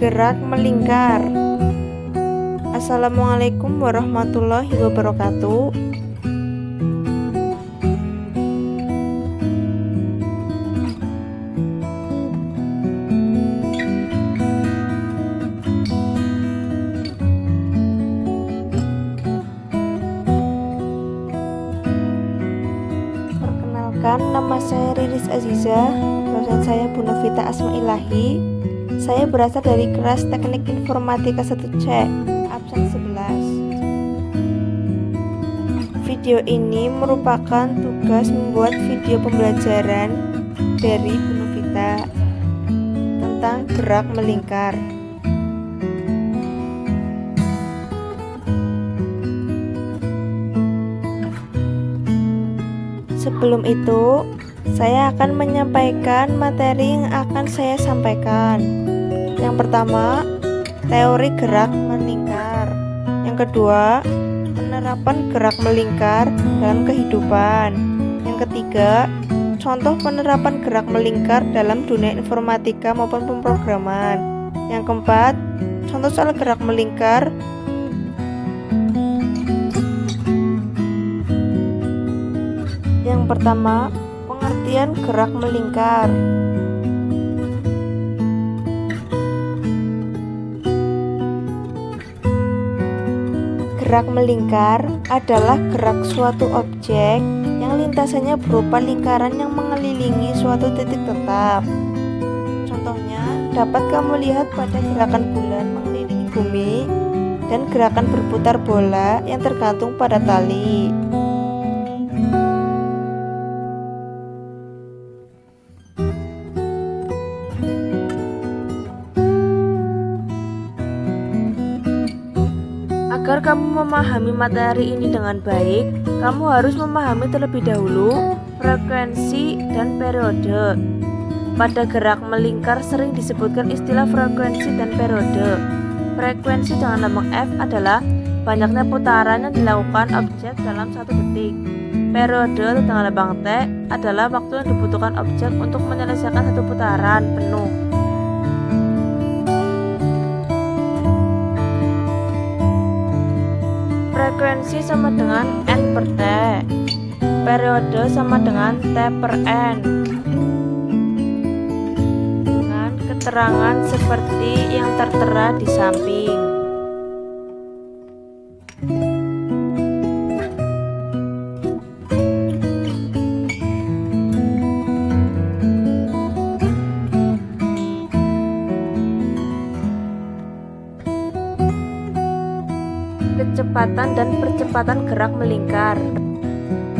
gerak melingkar. Assalamualaikum warahmatullahi wabarakatuh. Perkenalkan, nama saya Riris Aziza, dosen saya Bu Novita Asmailahi. Saya berasal dari kelas Teknik Informatika 1C, absen 11. Video ini merupakan tugas membuat video pembelajaran dari Bu Novita tentang gerak melingkar. Sebelum itu, saya akan menyampaikan materi yang akan saya sampaikan. Yang pertama, teori gerak melingkar. Yang kedua, penerapan gerak melingkar dalam kehidupan. Yang ketiga, contoh penerapan gerak melingkar dalam dunia informatika maupun pemrograman. Yang keempat, contoh soal gerak melingkar. Yang pertama, pengertian gerak melingkar. Gerak melingkar adalah gerak suatu objek yang lintasannya berupa lingkaran yang mengelilingi suatu titik tetap. Contohnya, dapat kamu lihat pada gerakan bulan mengelilingi bumi dan gerakan berputar bola yang tergantung pada tali. Agar kamu memahami materi ini dengan baik, kamu harus memahami terlebih dahulu frekuensi dan periode. Pada gerak melingkar sering disebutkan istilah frekuensi dan periode. Frekuensi dengan lambang F adalah banyaknya putaran yang dilakukan objek dalam satu detik. Periode dengan lambang T adalah waktu yang dibutuhkan objek untuk menyelesaikan satu putaran penuh. Frekuensi sama dengan N per T. Periode sama dengan T per N. Dengan keterangan seperti yang tertera di samping. Kecepatan dan percepatan gerak melingkar.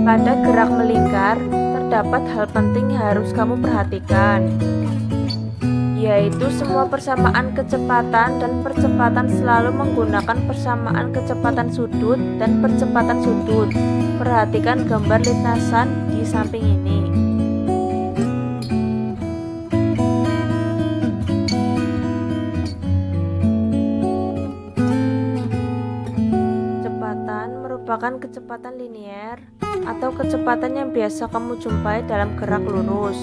Pada gerak melingkar, terdapat hal penting yang harus kamu perhatikan, yaitu semua persamaan kecepatan dan percepatan selalu menggunakan persamaan kecepatan sudut dan percepatan sudut. Perhatikan gambar lintasan di samping ini. Merupakan kecepatan linier atau kecepatan yang biasa kamu jumpai dalam gerak lurus.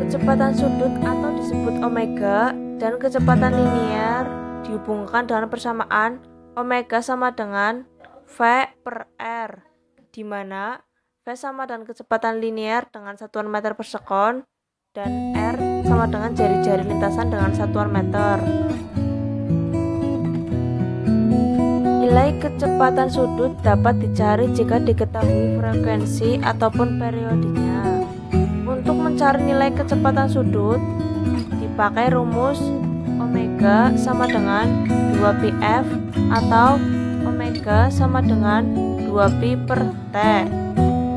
Kecepatan sudut atau disebut omega dan kecepatan linier dihubungkan dengan persamaan omega sama dengan V per R, di mana V sama dengan kecepatan linier dengan satuan meter per sekon dan R sama dengan jari-jari lintasan dengan satuan meter. Nilai kecepatan sudut dapat dicari jika diketahui frekuensi ataupun periodenya. Untuk mencari nilai kecepatan sudut, dipakai rumus omega sama dengan 2πf atau omega sama dengan 2pi per T,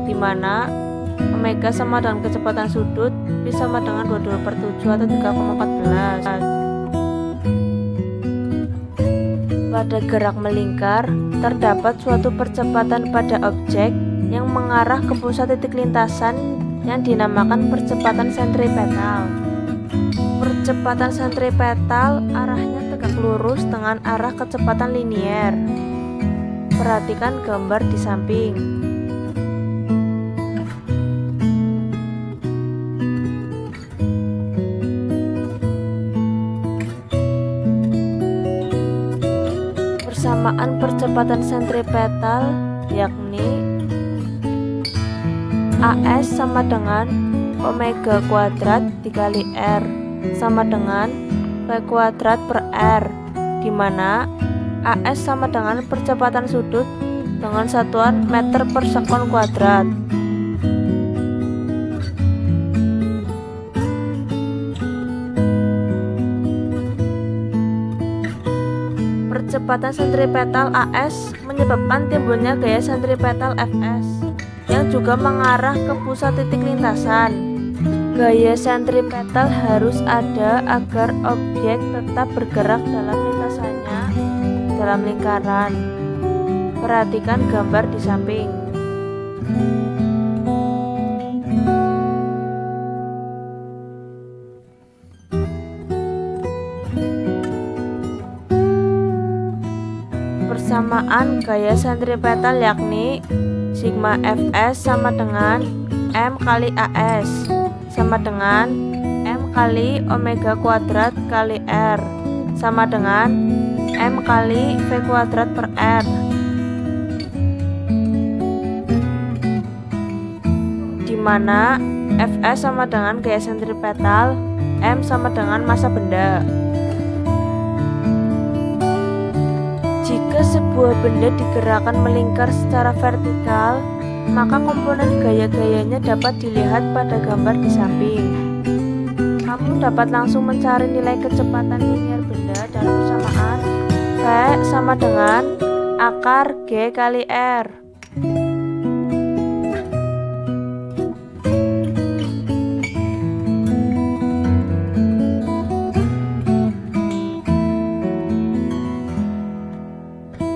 di mana omega sama dengan kecepatan sudut pi sama dengan 22/7 atau 3,14. Pada gerak melingkar, terdapat suatu percepatan pada objek yang mengarah ke pusat titik lintasan yang dinamakan percepatan sentripetal. Percepatan sentripetal arahnya tegak lurus dengan arah kecepatan linier. Perhatikan gambar di samping. percepatan sentripetal, yakni AS sama dengan omega kuadrat dikali R sama dengan V kuadrat per R, di mana AS sama dengan percepatan sudut dengan satuan meter per sekon kuadrat. Percepatan sentripetal AS menyebabkan timbulnya gaya sentripetal FS yang juga mengarah ke pusat titik lintasan. Gaya sentripetal harus ada agar objek tetap bergerak dalam lintasannya dalam lingkaran. Perhatikan gambar di samping. Persamaan gaya sentripetal yakni sigma Fs sama dengan M kali AS sama dengan M kali omega kuadrat kali R sama dengan M kali V kuadrat per R, di mana Fs sama dengan gaya sentripetal, M sama dengan massa benda. Jika sebuah benda digerakkan melingkar secara vertikal, maka komponen gaya-gayanya dapat dilihat pada gambar di samping. Kamu dapat langsung mencari nilai kecepatan linear benda dalam persamaan V sama dengan akar G kali R.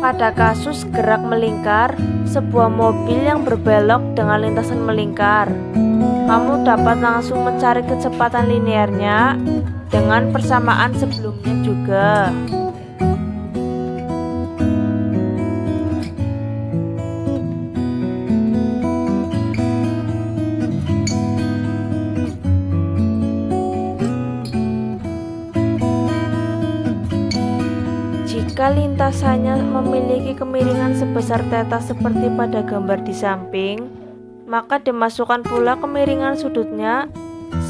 Pada kasus gerak melingkar, sebuah mobil yang berbelok dengan lintasan melingkar, kamu dapat langsung mencari kecepatan linearnya dengan persamaan sebelumnya juga. Jika lintasannya memiliki kemiringan sebesar theta seperti pada gambar di samping, maka dimasukkan pula kemiringan sudutnya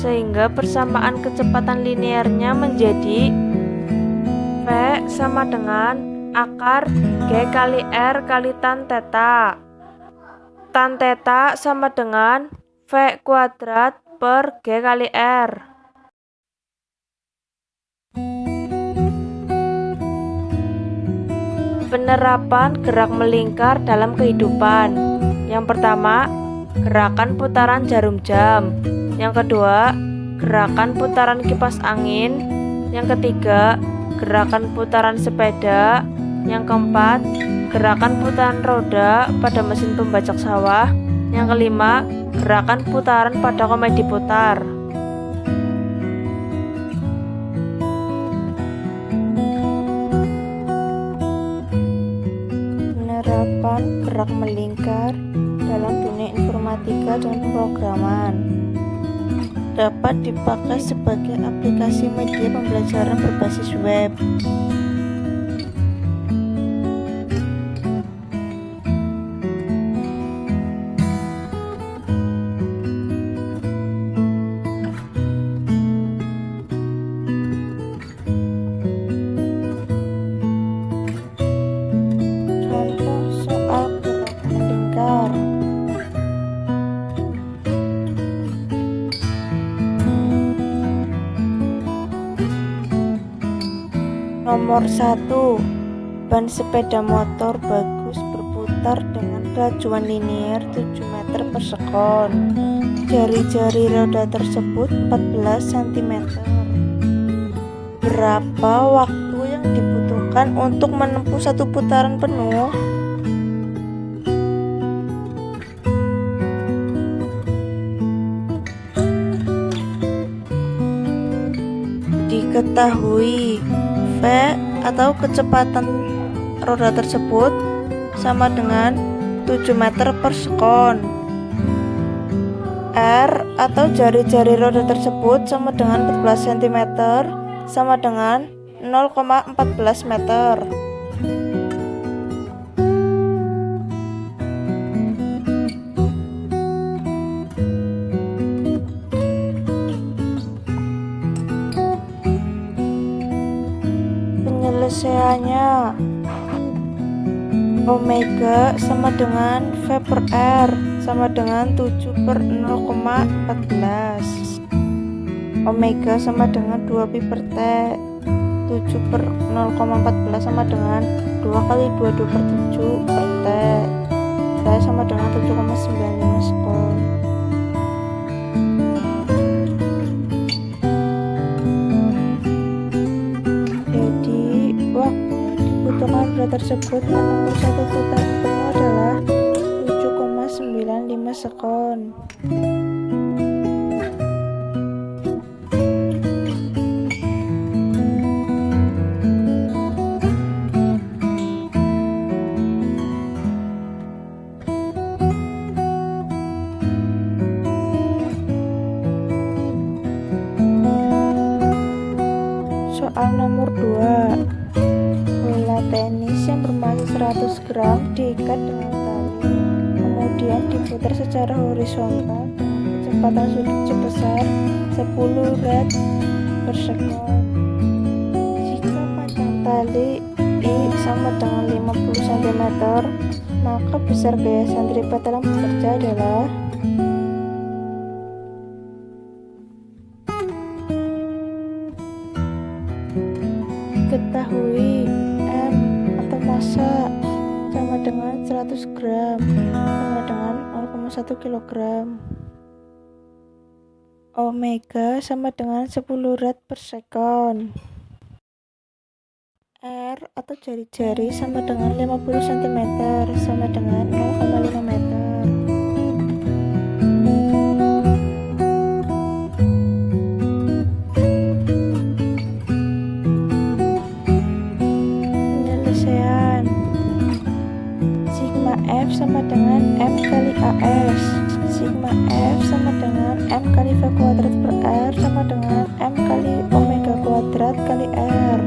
sehingga persamaan kecepatan linearnya menjadi V sama dengan akar G kali R kali tan theta. Tan theta sama dengan V kuadrat per G kali R. Penerapan gerak melingkar dalam kehidupan. Yang pertama, gerakan putaran jarum jam. Yang kedua, gerakan putaran kipas angin. Yang ketiga, gerakan putaran sepeda. Yang keempat, gerakan putaran roda pada mesin pembajak sawah. Yang kelima, gerakan putaran pada komedi putar. Penerapan gerak melingkar dalam dunia informatika dan pemrograman dapat dipakai sebagai aplikasi media pembelajaran berbasis web. Nomor 1. Ban sepeda motor bagus berputar dengan kelajuan linear 7 meter per sekon. Jari-jari roda tersebut 14 cm. Berapa waktu yang dibutuhkan untuk menempuh satu putaran penuh? Diketahui V atau kecepatan roda tersebut sama dengan 7 meter per sekon. R atau jari-jari roda tersebut sama dengan 14 cm sama dengan 0,14 meter. Angkanya omega sama dengan V per R sama dengan 7 per 0,14. Omega sama dengan 2 pi per T. 7 per 0,14 sama dengan 2 kali 22 per 7 per T. T sama dengan 7,95 sekon. Jadi waktu dibutuhkan berat tersebut menempuh satu putaran penuh adalah 7,95 sekon. Soal nomor 2. Bola tenis yang bermassa 100 gram diikat dengan tali, kemudian diputar secara horizontal dengan kecepatan sudut sebesar 10 rad per sekon. Jika panjang tali I sama dengan 50 cm, maka besar gaya sentripetal yang bekerja adalah diketahui M atau massa sama dengan 100 gram sama dengan 0,1 kg. Omega sama dengan 10 rad per sekon. R atau jari-jari sama dengan 50 cm sama dengan 0,5 meter. Penyelesaian. Sigma F sama dengan M kali AS. Sigma F sama dengan M kali V kuadrat per R sama dengan M kali omega kuadrat kali R.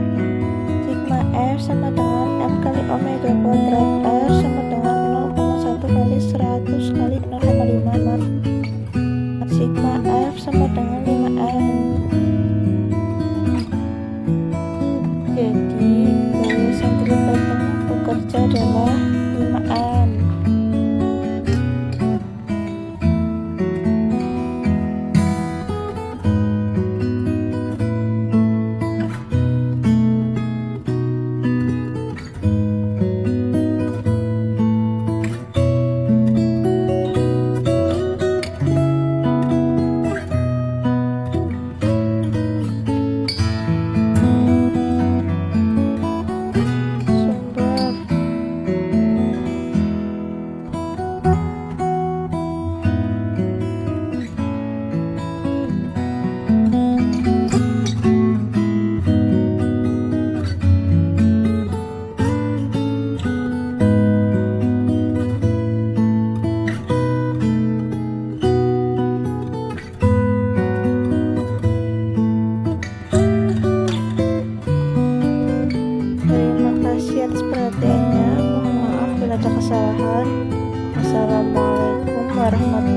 Sigma F sama dengan M kali omega kuadrat R sama dengan 0,1 kali 100 kali 0,5. Sigma F sama dengan 5N. Jadi gaya sentripetal yang bekerja adalah 5N. Atas perhatiannya, mohon maaf bila ada kesalahan. Assalamualaikum warahmatullahi wabarakatuh.